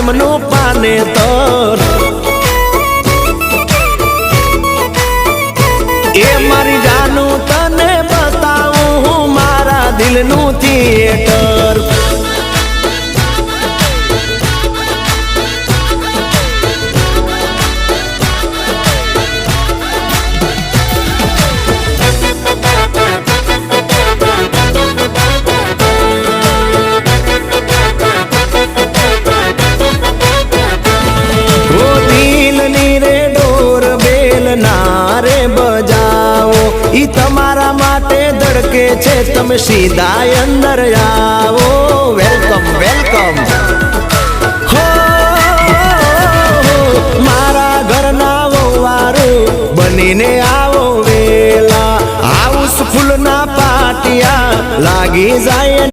પ્રેમનું પાનેતર એ મારી જાનું તને બતાવું હું મારા દિલનું થિયેટર ઈ તમારા માટે ધડકે છે તમે સીધા અંદર આવો વેલકમ વેલકમ હો મારા ઘરના વવારું બનીને આવો વેલા હાઉસફુલ ના પાટિયા લાગી જાય